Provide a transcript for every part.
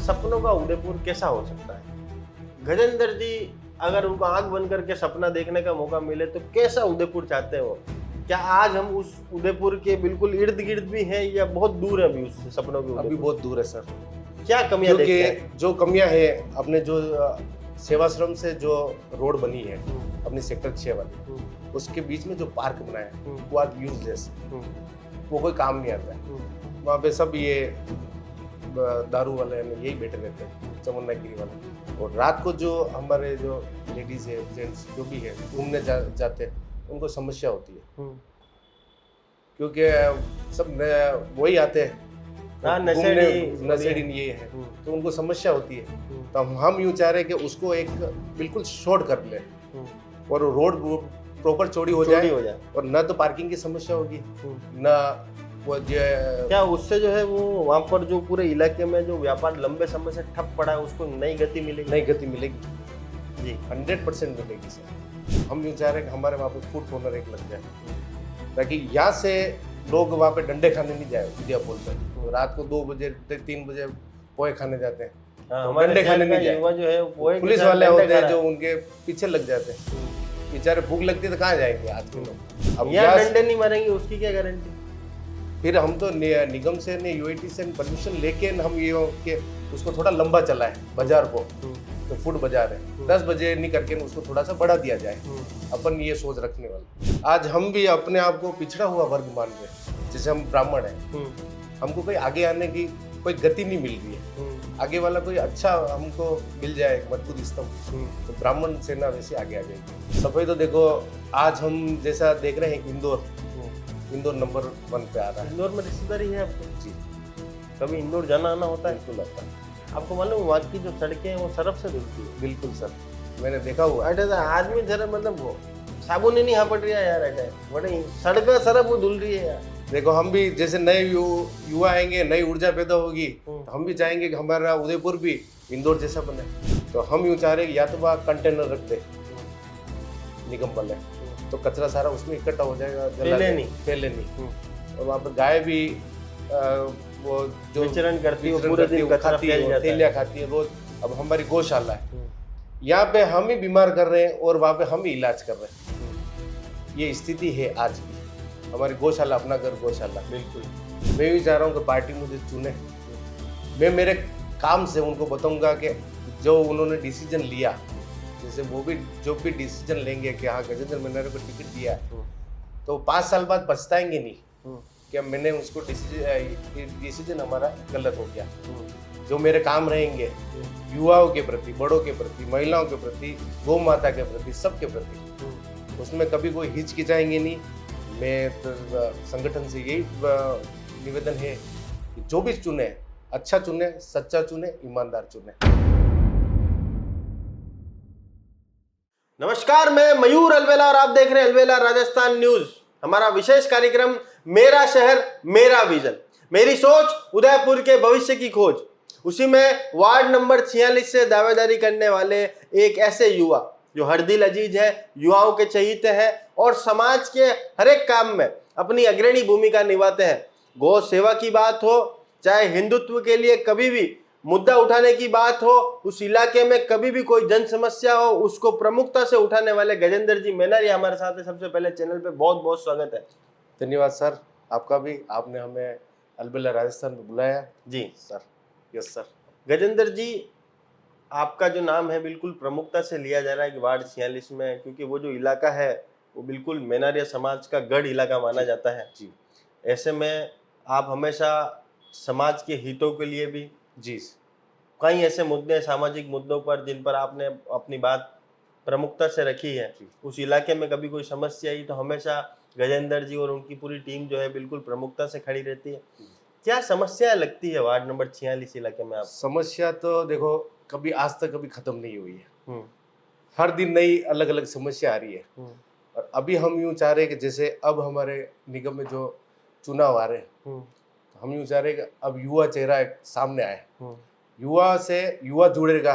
सपनों का उदयपुर कैसा हो सकता है? गजेंद्र जी, अगर उनको आंख बंद करके सपना देखने का मौका मिले तो कैसा उदयपुर चाहते हो? क्या आज हम उस उदयपुर के बिल्कुल इर्द गिर्द भी हैं या बहुत दूर है अभी उस सपनों के अभी उदयपुर? बहुत दूर है सर। क्या कमियां देखते हैं? क्योंकि जो कमियां है अपने जो सेवाश्रम से जो रोड बनी है अपनी सेक्टर 6 वाली, उसके बीच में जो पार्क बनाया है वो आज यूजलेस, वो कोई काम नहीं आता है। वहाँ पे सब ये दारू वाले यही बैठे रहते हैं, चमुंडागिरी वाले। और रात को जो हमारे जो लेडीज है, जेंट्स जो भी है घूमने जाते हैं, उनको समस्या होती है क्योंकि सब वही आते हैं, नशेड़ी ये है, तो उनको समस्या होती है। तो हम यूँ चाह रहे हैं कि उसको एक बिल्कुल शॉर्ट कर ले और रोड प्रॉपर चौड़ी हो जाए और न तो पार्किंग की समस्या होगी न वो क्या उससे जो है वो वहाँ पर जो पूरे इलाके में जो व्यापार लंबे समय से ठप पड़ा है उसको नई गति मिलेगी? नई गति मिलेगी जी, 100% मिलेगी सर। हम यूँ चाह रहे हैं कि हमारे वहाँ पे फूड कॉर्नर एक लग जाए ताकि यहाँ से लोग वहाँ पे डंडे खाने नहीं जाए उदयपुर पर। रात को 2 बजे 3 बजे पोहे खाने जाते हैं, डंडे खाने नहीं जाए। जो है पुलिस वाले होते हैं जो उनके पीछे लग जाते हैं, बेचारे भूख लगती है तो कहाँ जाएंगे आज के लोग। अब यहाँ डंडे नहीं मारेंगे उसकी क्या गारंटी? फिर हम तो निगम से यूआईटी से परमिशन लेके हम ये के उसको थोड़ा लंबा चला है बाजार को, तो फूड बाजार है 10 बजे नहीं करके उसको थोड़ा सा बढ़ा दिया जाए। अपन ये सोच रखने वाले। आज हम भी अपने आप को पिछड़ा हुआ वर्ग मान रहे हैं, जैसे हम ब्राह्मण हैं, हमको कोई आगे आने की कोई गति नहीं मिल रही है। आगे वाला कोई अच्छा हमको मिल जाए मजबूत स्तंभ, तो ब्राह्मण सेना वैसे आगे आ जाएगी। सफाई तो देखो आज हम जैसा देख रहे हैं इंदौर नंबर 1 पे आ रहा है। इंदौर में रिश्तेदारी है आपको? जी, कभी इंदौर जाना आना होता है? बिल्कुल आता है। आपको मालूम वहाँ की जो सड़कें हैं वो सरफ से धुलती है? बिल्कुल सर, मैंने देखा हुआ है। आदमी जरा मतलब वो साबुन ही नहीं हाँ पड़ रही है यार, बड़े सड़क सरफ वो धुल रही है यार। देखो हम भी जैसे नए युवा आएंगे, नई ऊर्जा पैदा होगी, तो हम भी चाहेंगे कि हमारा उदयपुर भी इंदौर जैसा बने। तो हम यूँ चाह रहे हैं या तो वहाँ कंटेनर रखते निगम वाले, तो कचरा सारा उसमें इकट्ठा हो जाएगा, फैले नहीं। और वहाँ पर गाय भी वो जो विचरण करती है पूरे दिन कचरा फैल जाता है, थैलियाँ खाती है रोज। अब हमारी गौशाला है, यहाँ पे हम ही बीमार कर रहे हैं और वहाँ पे हम ही इलाज कर रहे हैं। ये स्थिति है आज की हमारी गौशाला, अपना घर गौशाला। बिल्कुल मैं भी चाह रहा हूँ कि पार्टी मुझे चुने, मैं मेरे काम से उनको बताऊंगा कि जो उन्होंने डिसीजन लिया, जैसे वो भी जो भी डिसीजन लेंगे कि हाँ गजेंद्र मैंने को टिकट दिया है, तो 5 साल बाद पछताएंगे नहीं कि मैंने उसको डिसीजन हमारा गलत हो गया। जो मेरे काम रहेंगे युवाओं के प्रति, बड़ों के प्रति, महिलाओं के प्रति, गौ माता के प्रति, सबके प्रति, उसमें कभी कोई हिचकिचाएंगे नहीं। मैं तो संगठन से यही निवेदन है कि जो भी चुने अच्छा चुने, सच्चा चुने, ईमानदार चुने। नमस्कार, मैं मयूर अलवेला और आप देख रहे हैं अलवेला राजस्थान न्यूज। हमारा विशेष कार्यक्रम मेरा शहर मेरा विजन, मेरी सोच उदयपुर के भविष्य की खोज। उसी में वार्ड नंबर 46 से दावेदारी करने वाले एक ऐसे युवा जो हर दिल अजीज है, युवाओं के चहीते हैं और समाज के हर एक काम में अपनी अग्रणी भूमिका निभाते हैं। गौ सेवा की बात हो, चाहे हिंदुत्व के लिए कभी भी मुद्दा उठाने की बात हो, उस इलाके में कभी भी कोई जन समस्या हो, उसको प्रमुखता से उठाने वाले गजेंद्र जी मेनारिया हमारे साथ है। सबसे पहले चैनल पे बहुत बहुत स्वागत है। धन्यवाद सर, आपका भी, आपने हमें अलबेला राजस्थान में बुलाया। जी सर, यस सर। गजेंद्र जी, आपका जो नाम है बिल्कुल प्रमुखता से लिया जा रहा है कि वार्ड 46 में, क्योंकि वो जो इलाका है वो बिल्कुल मेनारिया समाज का गढ़ इलाका माना जाता है। जी, ऐसे में आप हमेशा समाज के हितों के लिए भी जी, कई ऐसे मुद्दे, सामाजिक मुद्दों पर जिन पर आपने अपनी बात प्रमुखता से रखी है, उस इलाके में कभी कोई समस्या आई तो हमेशा गजेंद्र जी और उनकी पूरी टीम जो है बिल्कुल प्रमुखता से खड़ी रहती है। क्या समस्या लगती है वार्ड नंबर 46 इलाके में आप? समस्या तो देखो कभी आज तक कभी खत्म नहीं हुई है, हर दिन नई अलग अलग समस्या आ रही है। और अभी हम यूँ चाह रहे हैं कि जैसे अब हमारे निगम में जो चुनाव आ रहे हैं, तो हम यूँ चाह रहे हैं कि अब युवा चेहरा एक सामने आए, युवा से युवा जुड़ेगा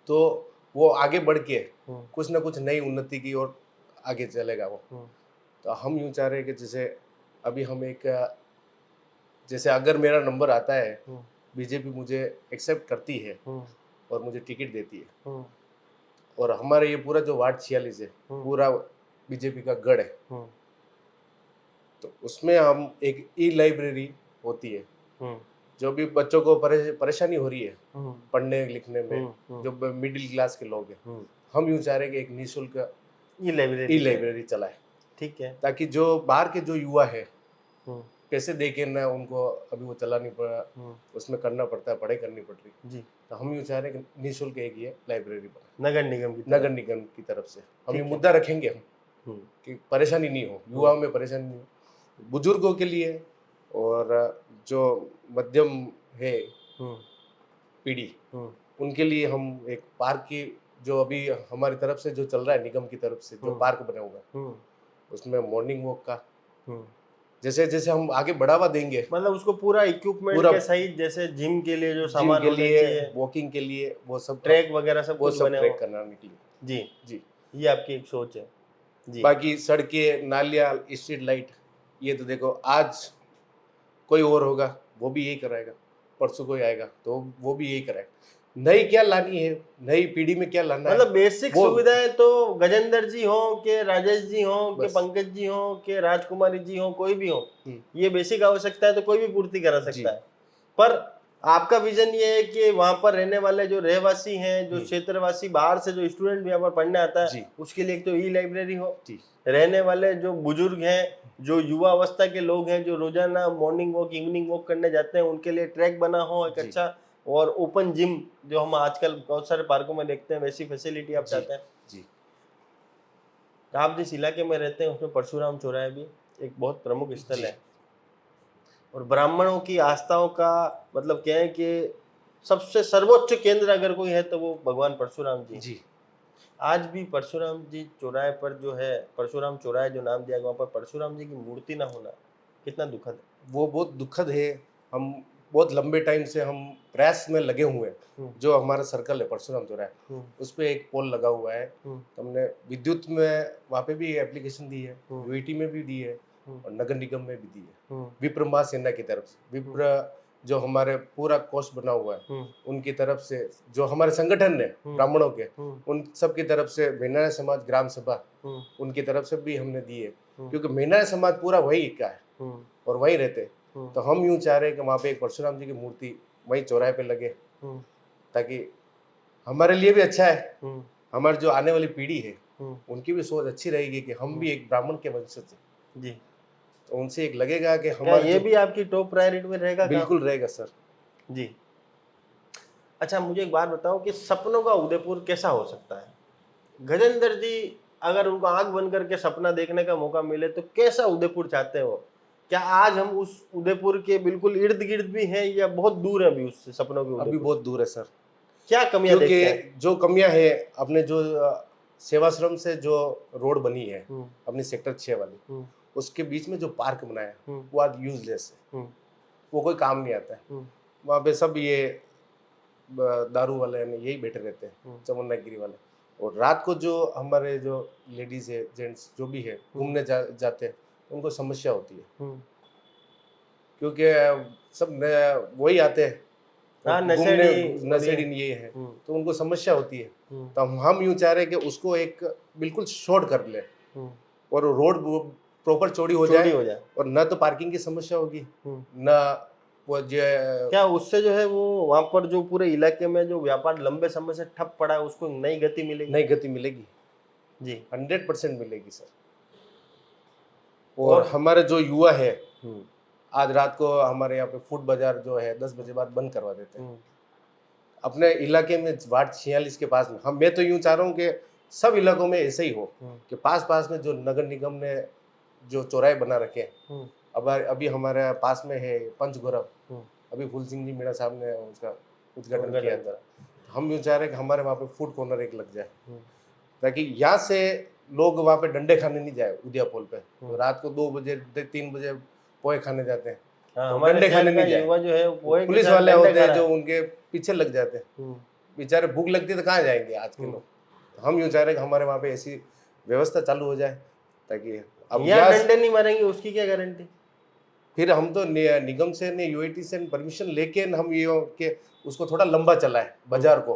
तो वो आगे बढ़ के कुछ ना कुछ नई उन्नति की ओर आगे चलेगा वो। तो हम यूँ चाह रहे हैं कि जैसे अभी हम एक, जैसे अगर मेरा नंबर आता है बीजेपी मुझे एक्सेप्ट करती है हम्म, और मुझे टिकट देती है। हम्म, और हमारे ये पूरा जो वार्ड 46 है पूरा बीजेपी का गढ़ है। हम्म, तो उसमें हम एक ई लाइब्रेरी होती है, हम्म, जो भी बच्चों को परेशानी हो रही है हम्म, पढ़ने लिखने में, हम्म, जो मिडिल क्लास के लोग हैं, हम्म, हम यूँ चाह रहे हैं कि एक निःशुल्क ये लाइब्रेरी ई लाइब्रेरी चलाए, ठीक है। ताकि जो बाहर के जो युवा है हम्म, पैसे दे के ना उनको अभी वो चलानी पड़ा, हम्म, उसमें करना पड़ता है, पढ़ाई करनी पड़ रही। जी, तो हम यूँ चाह रहे हैं कि निःशुल्क एक ये लाइब्रेरी बने नगर निगम की नगर निगम की तरफ से। हम ये ठीक है। मुद्दा रखेंगे हम हम्म, कि परेशानी नहीं हो, युवाओं में परेशानी नहीं हो, बुजुर्गों के लिए और जो मध्यम है हम्म, पीढ़ी, हम्म, उनके लिए हम एक पार्क की, जो अभी हमारी तरफ से जो चल रहा है निगम की तरफ से जो पार्क बना हुआ है, हम्म, उसमें मॉर्निंग वॉक का हम्म। जैसे जैसे हम आगे बढ़ावा देंगे, मतलब उसको पूरा इक्विपमेंट पूरा के सहित, जैसे जिम के लिए जो जिम सामान के होने लिए, चाहिए, वॉकिंग के लिए, वो सब ट्रैक वगैरह सब वो कुछ सब बने ट्रैक हो। करने के लिए। जी, जी। ये आपकी एक सोच है। जी, बाकी सड़कें, नालियाँ, स्ट्रीट लाइट, ये तो देखो आज कोई और होगा वो भी यही कराएगा, परसों कोई आएगा तो वो भी यही कराएगा। नई क्या लानी है, नई पीढ़ी में क्या लाना मतलब है, बेसिक वो सुविधाएं तो गजेंद्र जी हो के राजेश जी हो के बस। पंकज जी हो के राजकुमारी जी हो, कोई भी हो, हम्म, ये बेसिक आवश्यकता है तो कोई भी पूर्ति करा जी। सकता है। पर आपका विजन ये है कि वहां पर रहने वाले जो रहवासी हैं, जो क्षेत्रवासी, बाहर से जो स्टूडेंट भी यहाँ पर पढ़ने आता जी। है, उसके लिए एक तो ई लाइब्रेरी हो, जी। रहने वाले जो बुजुर्ग हैं, जो युवा अवस्था के लोग हैं, जो रोजाना मॉर्निंग वॉक इवनिंग वॉक करने जाते हैं, उनके लिए ट्रैक बना हो एक जी। अच्छा, और ओपन जिम जो हम आजकल बहुत सारे पार्कों में देखते हैं, वैसी फैसिलिटी आप जी। चाहते हैं। जी। आप जिस इलाके में रहते हैं उसमें परशुराम चौराहे भी एक बहुत प्रमुख स्थल जी। है, और ब्राह्मणों की आस्थाओं का मतलब क्या है कि सबसे सर्वोच्च केंद्र अगर कोई है तो वो भगवान परशुराम जी। जी। आज भी परशुराम जी चौराहे पर जो है, परशुराम चौराहे जो नाम दिया गया, वहाँ पर परशुराम जी की मूर्ति ना होना कितना दुखद है। वो बहुत दुखद है। हम बहुत लंबे टाइम से हम प्रयास में लगे हुए हैं। जो हमारा सर्कल है परशुराम चौराहा, उस पर एक पोल लगा हुआ है। हमने विद्युत में वहाँ पे भी एप्लीकेशन दी है, यूईटी में भी दी है और नगर निगम में भी दी है। विप्र महासेना की तरफ से, विप्र जो हमारे पूरा कोष बना हुआ है उनकी तरफ से, जो हमारे संगठन है ब्राह्मणों के, उन सब की तरफ से, मेहनारा समाज ग्राम सभा उनकी तरफ से भी हमने दी है, क्योंकि मेहनारा समाज पूरा वही का है और वहीं रहते हैं। तो हम यूं चाह रहे हैं कि वहाँ पे एक परशुराम जी की मूर्ति वहीं चौराहे पे लगे, ताकि हमारे लिए भी अच्छा है, हमारी जो आने वाली पीढ़ी है उनकी भी सोच अच्छी रहेगी कि हम भी एक ब्राह्मण के वंशज हैं। जी, तो उनसे एक लगेगा कि क्या हमारे ये भी आपकी टॉप प्रायोरिटी में रहेगा? बिल्कुल रहेगा सर। जी। अच्छा, मुझे एक बात बताओ कि सपनों का उदयपुर कैसा हो सकता है? गजेंद्र जी अगर उनको आंख बंद करके सपना देखने का मौका मिले तो कैसा उदयपुर चाहते हो? क्या आज हम उस उदयपुर के बिल्कुल इर्द गिर्द भी हैं या बहुत दूर है अभी उस सपनों के अभी उदयपुर? बहुत दूर है सर। क्या कमियां देखते हैं? क्योंकि जो कमियां है, अपने जो सेवाश्रम से जो रोड बनी है अपनी सेक्टर 6 वाली, उसके बीच में जो पार्क बनाया वो आज यूजलेस है, वो कोई काम नहीं आता है। वहाँ पे सब ये दारू वाले यही बैठे रहते हैं, चमुंडागिरी वाले। और रात को जो हमारे जो लेडीज है, जेंट्स जो भी है घूमने जाते हैं, उनको समस्या होती है, क्योंकि सब वही आते हैं नशेड़ी ये है, तो उनको समस्या होती है। तो हम यूं चाह रहे हैं कि उसको एक बिल्कुल शॉर्ट कर ले और रोड प्रॉपर चौड़ी हो जाए और ना तो पार्किंग की समस्या होगी, ना वो क्या उससे जो है वो वहां पर जो पूरे इलाके में जो व्यापार लंबे समय से ठप पड़ा है उसको नई गति मिलेगी? नई गति मिलेगी जी, 100% मिलेगी सर। और हमारे जो युवा है, आज रात को हमारे यहाँ पे फूड बाजार जो है 10 बजे बाद बंद करवा देते हैं अपने इलाके में, वार्ड 46 के पास में। मैं तो यूं चाह रहा हूँ कि सब इलाकों में ऐसे ही हो कि पास में जो नगर निगम ने जो चौराहे बना रखे हैं, अब अभी हमारे पास में है पंचगौरव, अभी फूल सिंह जी मीणा साहब ने उसका उद्घाटन किया था। हम यूं चाह रहे हैं कि हमारे वहाँ पे फूड कॉर्नर एक लग जाए, ताकि यहाँ से लोग वहाँ पे डंडे खाने नहीं जाए उदिया पोल पे। तो रात को 2 बजे 3 बजे पोहे खाने जाते हैं, डंडे खाने नहीं जाए। जो है पुलिस वाले होते हैं जो उनके पीछे लग जाते हैं, बेचारे भूख लगती है तो कहाँ जाएंगे आज के लोग। हम यूं चाह रहे हैं कि हमारे वहाँ पे ऐसी व्यवस्था चालू हो जाए, ताकि अब यहाँ डंडे नहीं मारेंगे उसकी क्या गारंटी? फिर हम तो निगम से ने यूआईटी से परमिशन लेके हम ये के उसको थोड़ा लंबा चलाए बाजार को,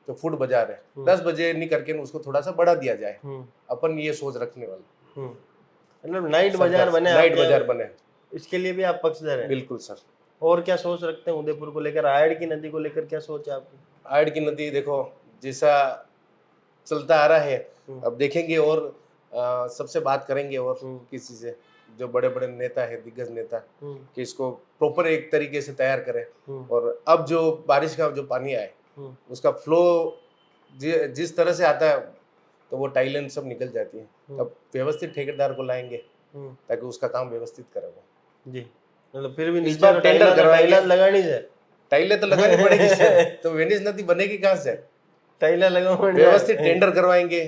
तो फूड बाजार है 10 बजे नहीं करके उसको थोड़ा सा बढ़ा दिया जाए। अपन ये सोच रखने वाले, मतलब नाइट बाजार बने, नाइट बाजार बने, इसके लिए भी आप पक्षधर हैं? बिल्कुल सर। और क्या सोच रखते हैं उदयपुर को लेकर? आयड़ की नदी को लेकर क्या सोच है आपकी? आयड़ की नदी देखो जैसा चलता आ रहा है, अब देखेंगे और सबसे बात करेंगे और किसी से जो बड़े बड़े नेता है, दिग्गज नेता, कि इसको प्रॉपर एक तरीके से तैयार करें। और अब जो बारिश का जो पानी आए उसका फ्लो जिस तरह से आता है तो वो टाइलें सब निकल जाती है। अब व्यवस्थित ठेकेदार को लाएंगे ताकि उसका काम व्यवस्थित करे वो। जी, मतलब फिर भी इस बार टेंडर करवाएंगे। लगानी है, टाइलें तो लगानी पड़ेगी सर, तो वेनिस नदी बनेगी कहाँ से? टाइलें लगाओ, व्यवस्थित टेंडर करवाएंगे।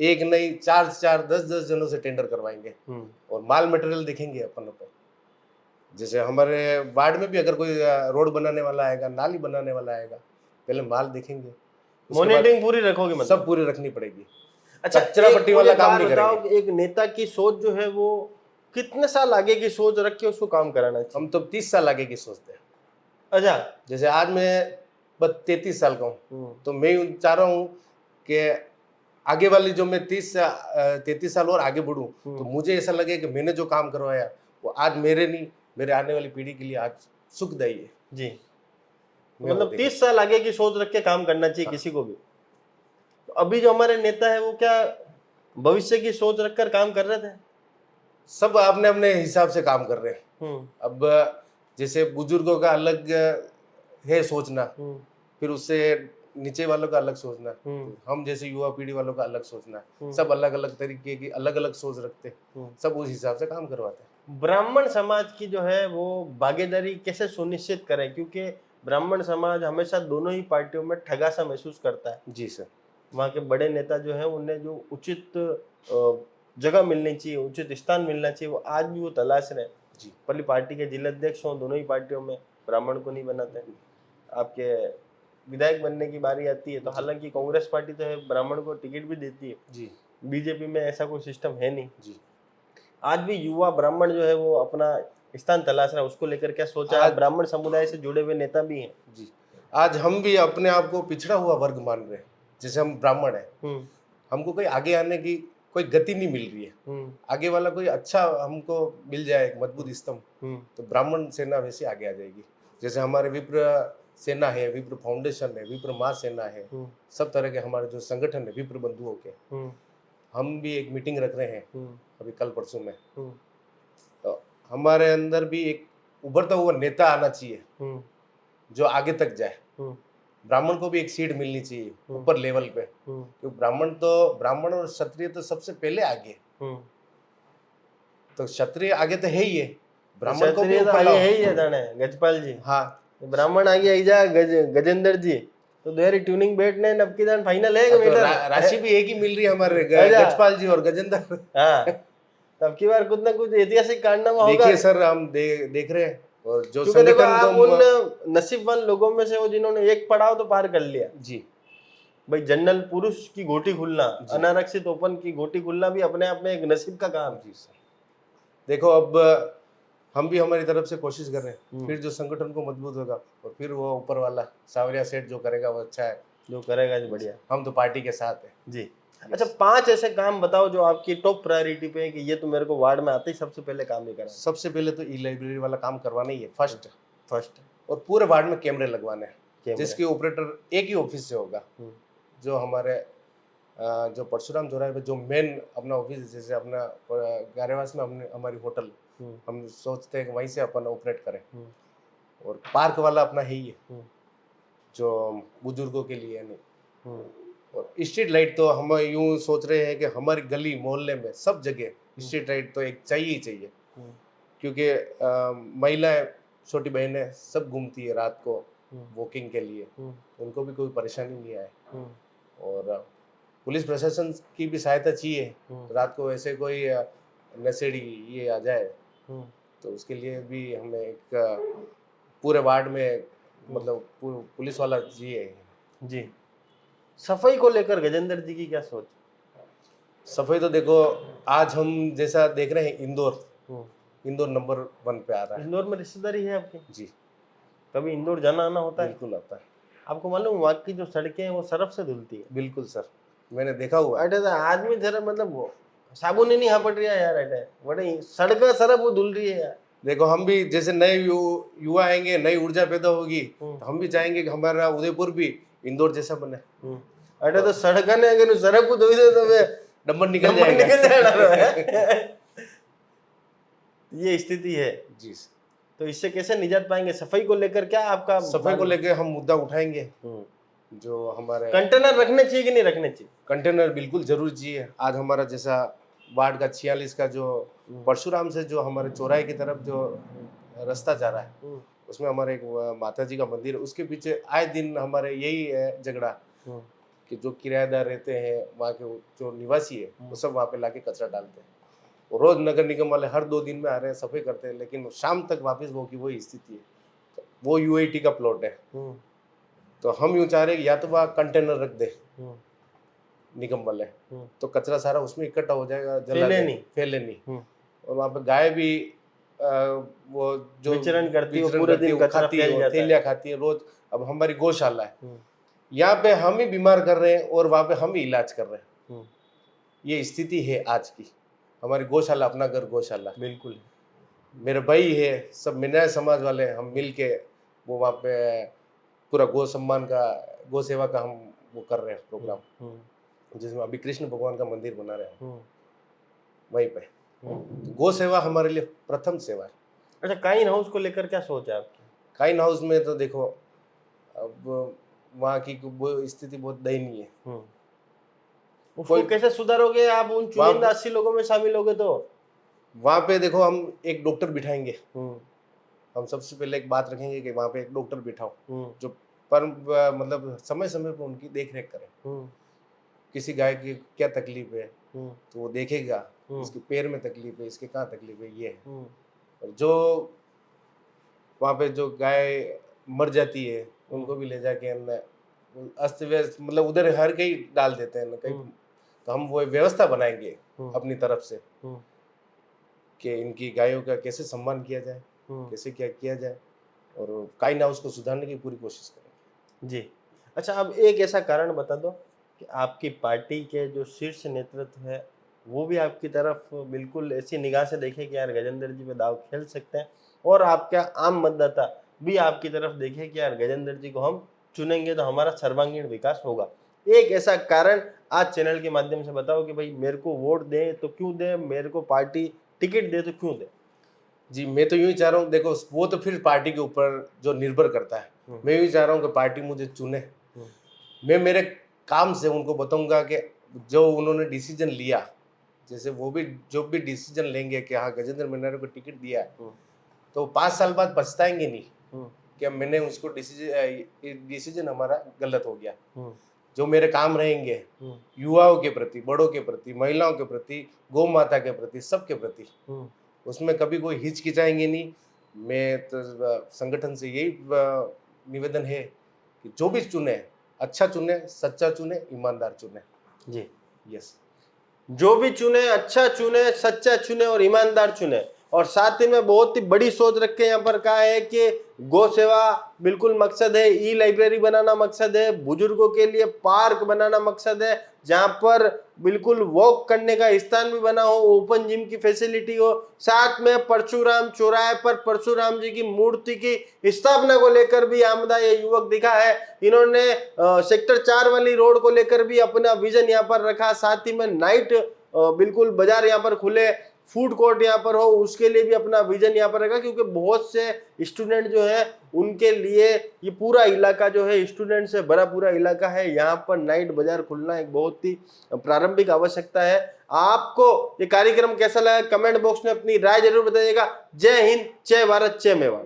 एक नहीं 4 10 जनों से टेंडर करवाएंगे और माल मटेरियल देखेंगे अपन। जैसे हमारे वार्ड में भी अगर कोई रोड बनाने वाला आएगा, नाली बनाने वाला आएगा, पहले माल देखेंगे, मॉनिटरिंग पूरी रखोगे? मतलब सब पूरी रखनी पड़ेगी। अच्छा, कचरा पट्टी वाला काम नहीं करेंगे। एक नेता की सोच जो है वो कितने साल आगे की सोच रख के उसको काम कराना चाहिए? हम तो 30 साल आगे की सोचते हैं। अच्छा, जैसे आज मैं 33 साल का हूँ, तो मैं चाह रहा हूँ कि आगे वाली जो मैं 33 साल और आगे बढ़ूं, तो मुझे ऐसा लगे कि मैंने जो काम करवाया वो आज मेरे नहीं, मेरे आने वाली पीढ़ी के लिए आज सुखदायी है। जी, मतलब 30 साल आगे की सोच रख के काम करना चाहिए किसी को भी। तो अभी जो हमारे नेता है वो क्या भविष्य की सोच रखकर काम कर रहे थे? सब अपने अपने हिसाब से काम कर रहे हैं। अब जैसे बुजुर्गों का अलग है सोचना, फिर उससे नीचे वालों का अलग सोचना, हम जैसे युवा पीढ़ी वालों का अलग सोचना, सब अलग अलग तरीके की अलग अलग सोच रखते, सब उस हिसाब से काम करवाते हैं। ब्राह्मण समाज की जो है वो भागीदारी कैसे सुनिश्चित करें? क्योंकि ब्राह्मण समाज हमेशा दोनों ही पार्टियों में ठगा सा महसूस करता है। जी सर। वहाँ के बड़े नेता जो है उन्हें जो उचित जगह मिलनी चाहिए, उचित स्थान मिलना चाहिए, वो आज भी वो तलाश रहे। जी, पहली पार्टी के जिलाध्यक्ष हों दोनों ही पार्टियों में, ब्राह्मण को नहीं बनाते। आपके विधायक बनने की बारी आती है तो हालांकि कांग्रेस पार्टी तो है ब्राह्मण को टिकट भी देती है जी, बीजेपी में ऐसा कोई सिस्टम है नहीं जी। आज भी युवा ब्राह्मण जो है वो अपना स्थान तलाश रहा है, उसको लेकर क्या सोचा? आज ब्राह्मण समुदाय से जुड़े हुए नेता भी हैं। जी, आज हम भी अपने आप को पिछड़ा हुआ वर्ग मान रहे हैं। जैसे हम ब्राह्मण हैं, हमको कोई आगे आने की कोई गति नहीं मिल रही है। आगे वाला कोई अच्छा हमको मिल जाए, एक मजबूत स्तंभ, तो ब्राह्मण सेना वैसे आगे आ जाएगी। जैसे हमारे विप्र सेना है, विप्र फाउंडेशन है, विप्र माँ सेना है, सब तरह के हमारे जो संगठन है विप्र बंधुओं के, हम भी एक मीटिंग रख रहे हैं अभी कल परसों में। तो हमारे अंदर भी एक उभरता हुआ नेता आना चाहिए जो आगे तक जाए। ब्राह्मण को भी एक सीट मिलनी चाहिए ऊपर लेवल पे, क्योंकि ब्राह्मण और क्षत्रिय तो सबसे पहले आगे, तो क्षत्रिय आगे तो है ही है, ब्राह्मण को भी ऊपर आगे है ही है। जाने गजपाल जी, हाँ, ब्राह्मण आगे आई जा गजेंद्र जी, तो देरी ट्यूनिंग बैठने नबकी दान फाइनल है। तो राशि भी एक ही मिल रही है हमारे गजपाल जी और गजेंद्र। हाँ, तब की बार कुछ ना कुछ ऐतिहासिक कारनामा होगा। देखिए सर, हम देख रहे हैं, और जो संगठन उन नसीबवान लोगों में से हो जिन्होंने एक पड़ाव तो पार कर लिया। जी भाई, जनरल पुरुष की घोटी खुलना, अनारक्षित ओपन की घोटी खुलना भी अपने आप में एक नसीब का काम। जी सर। देखो, अब हम भी हमारी तरफ से कोशिश कर रहे हैं, फिर जो संगठन को मजबूत होगा और फिर वो ऊपर वाला सावरिया सेठ जो करेगा वो अच्छा है, जो करेगा जी बढ़िया। हम तो पार्टी के साथ हैं जी। अच्छा, 5 ऐसे काम बताओ जो आपकी टॉप प्रायोरिटी पे है कि ये तो मेरे को वार्ड में आते ही सबसे पहले काम ही करना। सबसे पहले तो ई लाइब्रेरी वाला काम करवाना ही है फर्स्ट, और पूरे वार्ड में कैमरे लगवाने हैं, जिसके ऑपरेटर एक ही ऑफिस से होगा। जो हमारे जो परशुराम चौराहे पे जो मेन अपना ऑफिस, जैसे अपना गारेवास में हमारी होटल, हम सोचते हैं कि वहीं से अपन ऑपरेट करें। और पार्क वाला अपना है ही है जो बुजुर्गों के लिए नहीं। और स्ट्रीट लाइट तो हम यूं सोच रहे हैं कि हमारी गली मोहल्ले में सब जगह स्ट्रीट लाइट तो एक चाहिए ही चाहिए, क्योंकि महिलाएं, छोटी बहनें सब घूमती है रात को वॉकिंग के लिए, उनको भी कोई परेशानी नहीं आए। और पुलिस प्रशासन की भी सहायता चाहिए, रात को ऐसे कोई नशेड़ी ये आ जाए तो उसके लिए भी हमें एक पूरे वार्ड में मतलब पुलिस वाला चाहिए। जी। सफाई को लेकर गजेंद्र जी की क्या सोच? सफाई तो देखो, आज हम जैसा देख रहे हैं इंदौर, इंदौर नंबर 1 पे आ रहा है। इंदौर में रिश्तेदारी है आपकी? जी कभी इंदौर जाना आना होता है? बिल्कुल आता है। आपको मालूम वहाँ की जो सड़कें हैं वो सरफ से धुलती है। बिल्कुल सर, मैंने देखा हुआ है। अटे तो आदमी जरा मतलब वो साबुन ही नहीं हाँपट रहा है यार। अटे बड़े सड़क सरफ वो धुल रही है यार। देखो हम भी जैसे नए युवा आएंगे, नई ऊर्जा पैदा होगी, तो हम भी चाहेंगे कि हमारा उदयपुर भी इंदौर जैसा बने। अटे तो सड़क ने अगर सरफ को धोई दे तो वे नंबर निकल नंबर निकल जाएगा। जाएगा। ये स्थिति है। जी तो इससे कैसे निजात पाएंगे? सफाई को लेकर क्या आपका? सफाई को लेकर हम मुद्दा उठाएंगे। जो हमारे कंटेनर रखने चाहिए कि नहीं रखने चाहिए? कंटेनर बिल्कुल जरूर चाहिए। आज हमारा जैसा वार्ड का 46 का जो परशुराम से जो हमारे चौराहे की तरफ जो रास्ता जा रहा है, उसमें हमारे एक माता जी का मंदिर है, उसके पीछे आए दिन हमारे यही है झगड़ा कि जो किराएदार रहते हैं वहाँ के जो निवासी है वो सब वहाँ पे लाके कचरा डालते हैं। और रोज नगर निगम वाले हर 2 दिन में आ रहे हैं, सफाई करते हैं, लेकिन शाम तक वापस वो की वही स्थिति है। वो यूआईटी का प्लॉट है, तो हम यूँ चाह रहे हैं या तो वहाँ कंटेनर रख दे निगम वाले, तो कचरा सारा उसमें इकट्ठा हो जाएगा, फैले नहीं। और वहाँ पे गाय भी वो जो विचरण करती है, पूरे दिन कचरा फैल जाता है, थैलियाँ खाती है रोज। अब हमारी गौशाला है, यहाँ पे हम ही बीमार कर रहे हैं और वहाँ पे हम ही इलाज कर रहे हैं। ये स्थिति है आज की। हमारी गौशाला अपना घर गौशाला बिल्कुल। मेरे भाई है, सब मिनाय समाज वाले, हम मिल के वो वहाँ पे पूरा गौ सम्मान का, गौ सेवा का हम वो कर रहे हैं प्रोग्राम, जिसमें अभी कृष्ण भगवान का मंदिर बना रहे हैं वहीं पे। तो गौ सेवा हमारे लिए प्रथम सेवा है। अच्छा, काइन हाउस को लेकर क्या सोच है आपकी? काइन हाउस में तो देखो अब वहाँ की वो स्थिति बहुत दयनीय है। उसको कैसे सुधारोगे आप? उन चुनिंदा 80 लोगों में शामिल होगे तो वहाँ पे देखो हम एक डॉक्टर बिठाएंगे। हम सबसे पहले एक बात रखेंगे कि वहाँ पे एक डॉक्टर बिठाओ जो पर मतलब समय समय पर उनकी देख रेख करे। किसी गाय की क्या तकलीफ है तो वो देखेगा, इसके पैर में तकलीफ है, इसके कहाँ तकलीफ है, ये है। और जो वहाँ पे जो गाय मर जाती है उनको भी ले जाके अस्त व्यस्त मतलब उधर हर कहीं डाल देते हैं कहीं। तो हम वो व्यवस्था बनाएंगे अपनी तरफ से कि इनकी गायों का कैसे सम्मान किया जाए, कैसे क्या किया जाए, और काइन हाउस को सुधारने की पूरी कोशिश करेंगे। जी। अच्छा, अब एक ऐसा कारण बता दो कि आपकी पार्टी के जो शीर्ष नेतृत्व है वो भी आपकी तरफ बिल्कुल ऐसी निगाह से देखे कि यार गजेंद्र जी पे दाव खेल सकते हैं, और आपका आम मतदाता भी आपकी तरफ देखे कि यार गजेंद्र जी को हम चुनेंगे तो हमारा सर्वांगीण विकास होगा। एक ऐसा कारण आज चैनल के माध्यम से बताओ कि भाई मेरे को वोट दे तो क्यों दे, मेरे को पार्टी टिकट दे तो क्यों दे। जी, मैं तो यूं ही चाह रहा हूँ, देखो वो तो फिर पार्टी के ऊपर जो निर्भर करता है। मैं यूं ही चाह रहा हूँ कि पार्टी मुझे चुने। मैं मेरे काम से उनको बताऊंगा कि जो उन्होंने डिसीजन लिया, जैसे वो भी जो भी डिसीजन लेंगे कि हाँ गजेंद्र मीनारे को टिकट दिया है, तो 5 साल बाद पछताएंगे नहीं कि मैंने उसको डिसीजन हमारा गलत हो गया। जो मेरे काम रहेंगे युवाओं के प्रति, बड़ों के प्रति, महिलाओं के प्रति, गौ माता के प्रति, सबके प्रति, उसमें कभी कोई हिचकिचाएंगे नहीं। मैं तो संगठन से यही निवेदन है कि जो भी चुने अच्छा चुने, सच्चा चुने, ईमानदार चुने। जी यस, जो भी चुने अच्छा चुने, सच्चा चुने और ईमानदार चुने। और साथ ही में बहुत ही बड़ी सोच रख के यहाँ पर कहा है कि गौ सेवा बिल्कुल मकसद है, ई लाइब्रेरी बनाना मकसद है, बुजुर्गों के लिए पार्क बनाना मकसद है, जहाँ पर बिल्कुल वॉक करने का स्थान भी बना हो, ओपन जिम की फैसिलिटी हो, साथ में परशुराम चौराहे पर परशुराम जी की मूर्ति की स्थापना को लेकर भी आमदा ये युवक दिखा है। इन्होंने सेक्टर 4 वाली रोड को लेकर भी अपना विजन यहाँ पर रखा। साथ ही में नाइट बिल्कुल बाजार यहाँ पर खुले, फूड कोर्ट यहाँ पर हो, उसके लिए भी अपना विजन यहाँ पर रखा, क्योंकि बहुत से स्टूडेंट जो है उनके लिए ये पूरा इलाका जो है स्टूडेंट से भरा पूरा इलाका है। यहाँ पर नाइट बाजार खुलना एक बहुत ही प्रारंभिक आवश्यकता है। आपको ये कार्यक्रम कैसा लगा कमेंट बॉक्स में अपनी राय जरूर बताइएगा। जय हिंद, जय भारत, जय मेवाड़।